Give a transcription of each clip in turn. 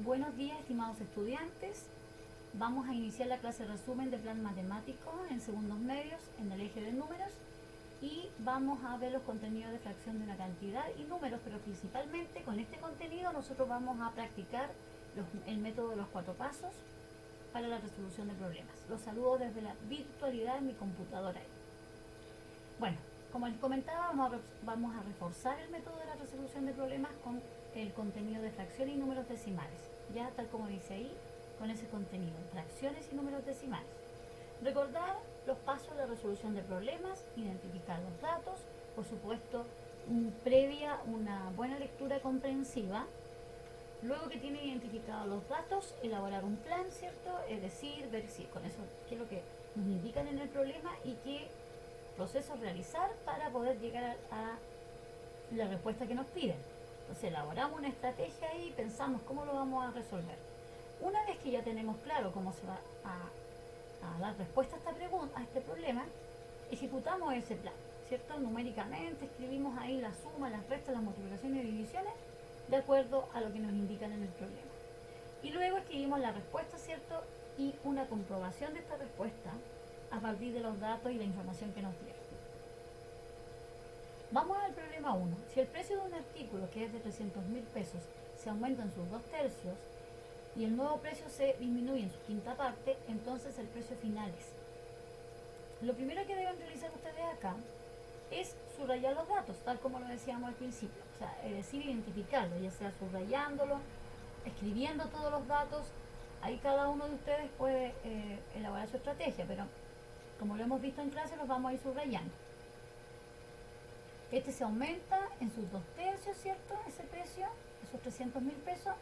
Buenos días, estimados estudiantes. Vamos a iniciar la clase resumen de plan matemático en segundos medios en el eje de números y vamos a ver los contenidos de fracción de una cantidad y números, pero principalmente con este contenido nosotros vamos a practicar el método de los 4 pasos para la resolución de problemas. Los saludo desde la virtualidad en mi computadora. Bueno, como les comentaba, vamos a reforzar el método de la resolución de problemas con el contenido de fracciones y números decimales, ya tal como dice ahí, con ese contenido, fracciones y números decimales. Recordar los pasos de la resolución de problemas, identificar los datos, por supuesto, previa una buena lectura comprensiva. Luego que tienen identificados los datos, elaborar un plan, ¿cierto? Es decir, ver si con eso qué es lo que nos indican en el problema y qué procesos realizar para poder llegar a la respuesta que nos piden. Entonces elaboramos una estrategia y pensamos cómo lo vamos a resolver. Una vez que ya tenemos claro cómo se va a dar respuesta a esta pregunta, a este problema, ejecutamos ese plan, ¿cierto? Numéricamente escribimos ahí la suma, las restas, las multiplicaciones y divisiones de acuerdo a lo que nos indican en el problema. Y luego escribimos la respuesta, ¿cierto? Y una comprobación de esta respuesta a partir de los datos y la información que nos dieron. Vamos al problema 1. Si el precio de un artículo que es de 300.000 pesos se aumenta en sus 2/3 y el nuevo precio se disminuye en su quinta parte, entonces el precio final es. Lo primero que deben realizar ustedes acá es subrayar los datos, tal como lo decíamos al principio. O sea, es decir, identificarlo, ya sea subrayándolo, escribiendo todos los datos. Ahí cada uno de ustedes puede elaborar su estrategia, pero como lo hemos visto en clase, los vamos a ir subrayando. Este se aumenta en sus 2/3, ¿cierto? Ese precio, esos 300.000 pesos.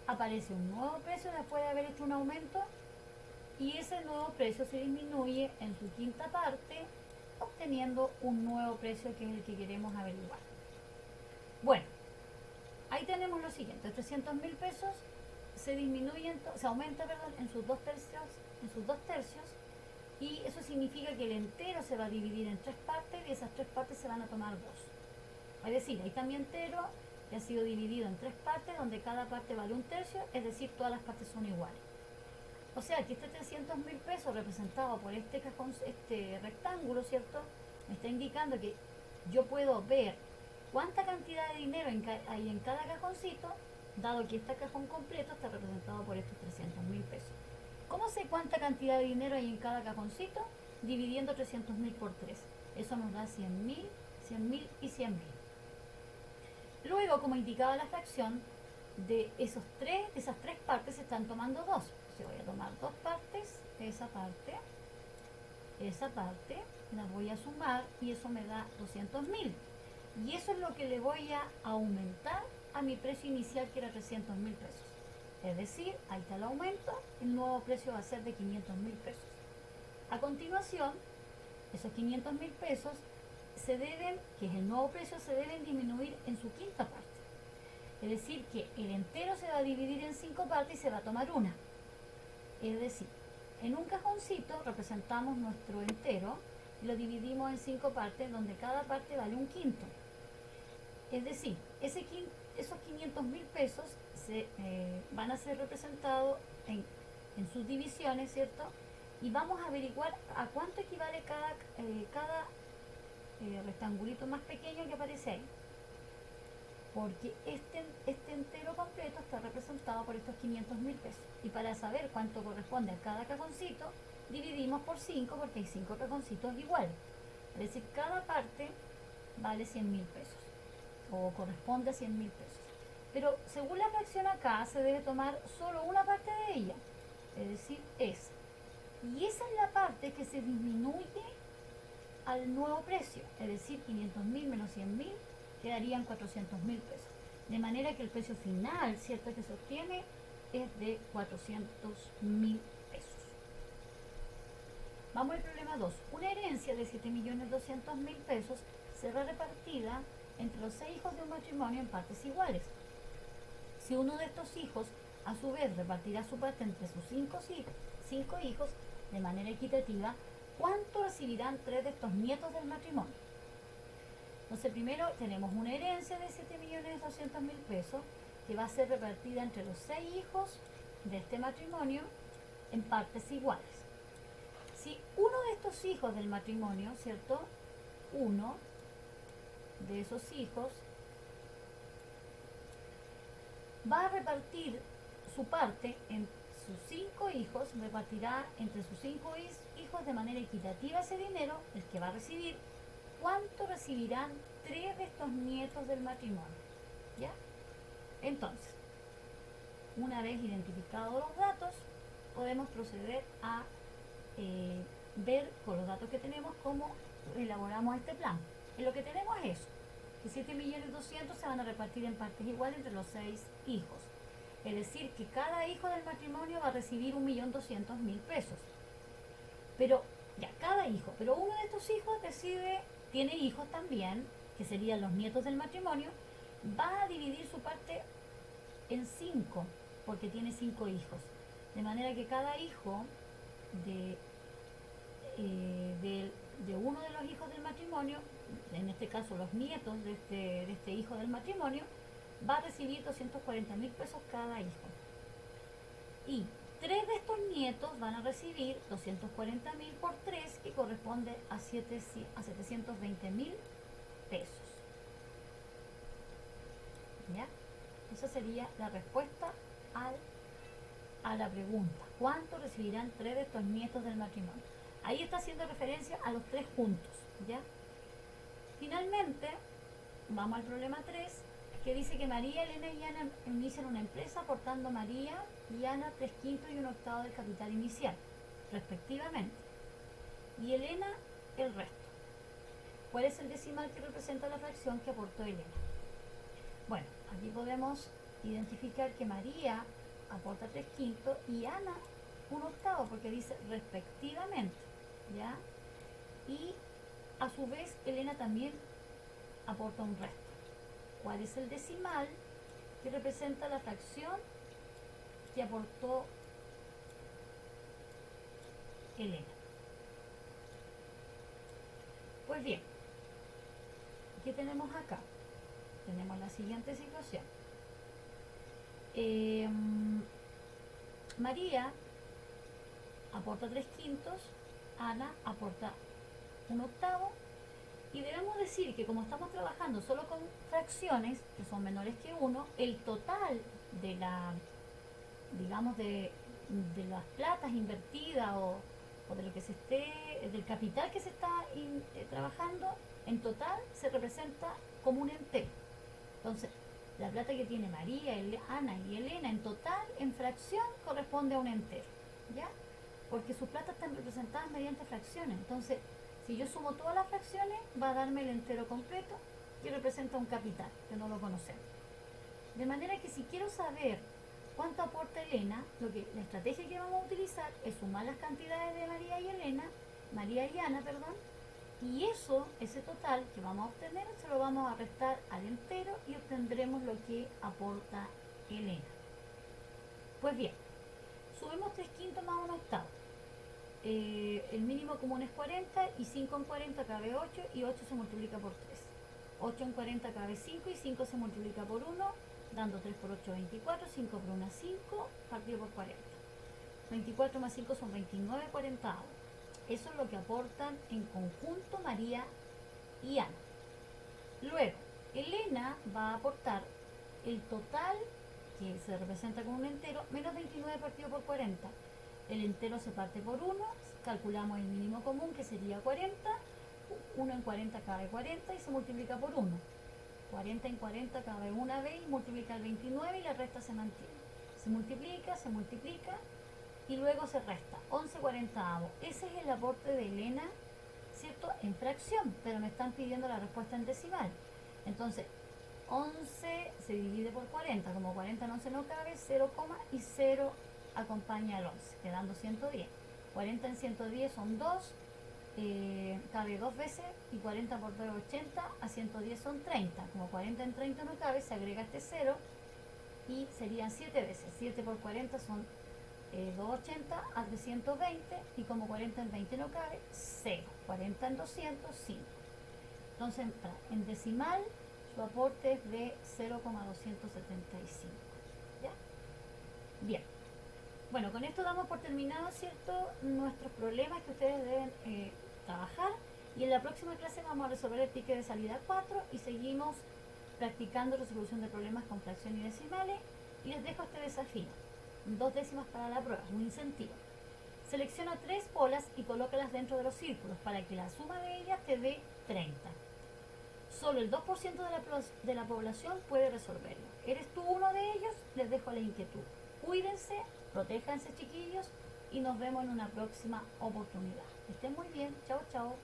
Aparece un nuevo precio después de haber hecho un aumento y ese nuevo precio se disminuye en su quinta parte, obteniendo un nuevo precio que es el que queremos averiguar. Bueno, ahí tenemos lo siguiente: 300.000 pesos se aumenta en sus 2/3, y eso significa que el entero se va a dividir en 3 partes y esas 3 partes se van a tomar 2. Es decir, ahí está mi entero que ha sido dividido en 3 partes donde cada parte vale 1/3, es decir, todas las partes son iguales. O sea que este 300.000 pesos representado por este cajón, este rectángulo, ¿cierto? Me está indicando que yo puedo ver cuánta cantidad de dinero hay en cada cajoncito, dado que este cajón completo está representado por estos 300.000 pesos. ¿Cómo sé cuánta cantidad de dinero hay en cada cajoncito? Dividiendo 300.000 por 3. Eso nos da 100.000, 100.000 y 100.000. Luego, como indicaba la fracción, de esas tres partes se están tomando 2. Entonces voy a tomar 2 partes, esa parte, las voy a sumar y eso me da 200.000. Y eso es lo que le voy a aumentar a mi precio inicial, que era 300.000 pesos. Es decir, ahí está el aumento, el nuevo precio va a ser de 500.000 pesos. A continuación, esos 500.000 pesos que es el nuevo precio, se deben disminuir en su quinta parte. Es decir, que el entero se va a dividir en 5 partes y se va a tomar una. Es decir, en un cajoncito representamos nuestro entero y lo dividimos en 5 partes, donde cada parte vale 1/5. Es decir, esos 500.000 pesos van a ser representados en sus divisiones, ¿cierto? Y vamos a averiguar a cuánto equivale cada rectangulito más pequeño que aparece ahí. Porque este entero completo está representado por estos 500.000 pesos. Y para saber cuánto corresponde a cada cajoncito, dividimos por 5 porque hay 5 cajoncitos iguales. Es decir, cada parte vale 100.000 pesos o corresponde a 100.000 pesos. Pero según la fracción acá, se debe tomar solo una parte de ella, es decir, esa. Y esa es la parte que se disminuye al nuevo precio, es decir, 500.000 menos 100.000 quedarían 400.000 pesos. De manera que el precio final, ¿cierto?, que se obtiene es de 400.000 pesos. Vamos al problema 2. Una herencia de 7.200.000 pesos será repartida entre los 6 hijos de un matrimonio en partes iguales. Si uno de estos hijos, a su vez, repartirá su parte entre sus 5 hijos de manera equitativa, ¿cuánto recibirán 3 de estos nietos del matrimonio? Entonces, primero tenemos una herencia de 7.200.000 pesos que va a ser repartida entre los 6 hijos de este matrimonio en partes iguales. Si uno de estos hijos del matrimonio, ¿cierto? Uno de esos hijos va a repartir su parte en sus 5 hijos, repartirá entre sus 5 hijos de manera equitativa ese dinero, el que va a recibir. ¿Cuánto recibirán 3 de estos nietos del matrimonio? ¿Ya? Entonces, una vez identificados los datos, podemos proceder a ver con los datos que tenemos cómo elaboramos este plan. En lo que tenemos es eso, que 7.200.000 se van a repartir en partes iguales entre los 6 hijos. Es decir, que cada hijo del matrimonio va a recibir 1.200.000 pesos. Pero, ya, cada hijo, pero uno de estos hijos tiene hijos también, que serían los nietos del matrimonio, va a dividir su parte en 5, porque tiene 5 hijos. De manera que cada hijo de uno de los hijos del matrimonio, en este caso los nietos de este hijo del matrimonio, va a recibir 240.000 pesos cada hijo. Y 3 de estos nietos van a recibir 240.000 por 3, que corresponde a 720.000 pesos. ¿Ya? Esa sería la respuesta a la pregunta. ¿Cuánto recibirán 3 de estos nietos del matrimonio? Ahí está haciendo referencia a los 3 juntos. ¿Ya? Finalmente, vamos al problema 3, que dice que María, Elena y Ana inician una empresa aportando María y Ana 3/5 y 1/8 del capital inicial, respectivamente. Y Elena el resto. ¿Cuál es el decimal que representa la fracción que aportó Elena? Bueno, aquí podemos identificar que María aporta 3/5 y Ana 1/8, porque dice respectivamente, ¿ya? Y a su vez Elena también aporta un resto. ¿Cuál es el decimal que representa la fracción que aportó Elena? Pues bien, ¿qué tenemos acá? Tenemos la siguiente situación. María aporta 3/5, Ana aporta 1/8, y debemos decir que como estamos trabajando solo con fracciones que son menores que 1, el total de la, digamos, de las platas invertidas o de lo que se esté, del capital que se está trabajando, en total se representa como un entero. Entonces, la plata que tiene María, Ana y Elena en total, en fracción, corresponde a un entero, ¿ya? Porque sus platas están representadas mediante fracciones. Entonces, si yo sumo todas las fracciones, va a darme el entero completo, que representa un capital, que no lo conocemos. De manera que si quiero saber cuánto aporta Elena, la estrategia que vamos a utilizar es sumar las cantidades de María y Ana, y ese total que vamos a obtener, se lo vamos a restar al entero y obtendremos lo que aporta Elena. Pues bien, subimos 3/5 más 1/8. El mínimo común es 40 y 5 en 40 cabe 8 y 8 se multiplica por 3. 8 en 40 cabe 5 y 5 se multiplica por 1, dando 3 por 8, 24, 5 por 1, 5, partido por 40. 24 más 5 son 29 cuarentaavos. Eso es lo que aportan en conjunto María y Ana. Luego, Elena va a aportar el total, que se representa con un entero, menos 29 partido por 40. El entero se parte por 1, calculamos el mínimo común, que sería 40, 1 en 40 cabe 40 y se multiplica por 1. 40 en 40 cabe una vez y multiplica el 29 y la resta se mantiene. Se multiplica y luego se resta 11 cuarentaavos. Ese es el aporte de Elena, ¿cierto? En fracción, pero me están pidiendo la respuesta en decimal. Entonces, 11 se divide por 40, como 40 en 11 no cabe, 0, y 0 acompaña al 11, quedando 110. 40 en 110 son 2, cabe 2 veces, y 40 por 2 es 80, a 110 son 30. Como 40 en 30 no cabe, se agrega este 0 y serían 7 veces. 7 por 40 son 280 a 320, y como 40 en 20 no cabe, 0. 40 en 200, 5. Entonces, en decimal su aporte es de 0,275. ¿Ya? Bien. Bueno, con esto damos por terminado, ¿cierto?, nuestros problemas que ustedes deben trabajar. Y en la próxima clase vamos a resolver el ticket de salida 4 y seguimos practicando resolución de problemas con fracción y decimales. Y les dejo este desafío. 2 décimas para la prueba, un incentivo. Selecciona 3 bolas y colócalas dentro de los círculos para que la suma de ellas te dé 30. Solo el 2% de la población puede resolverlo. ¿Eres tú uno de ellos? Les dejo la inquietud. Cuídense, protéjanse, chiquillos, y nos vemos en una próxima oportunidad. Que estén muy bien. Chao, chao.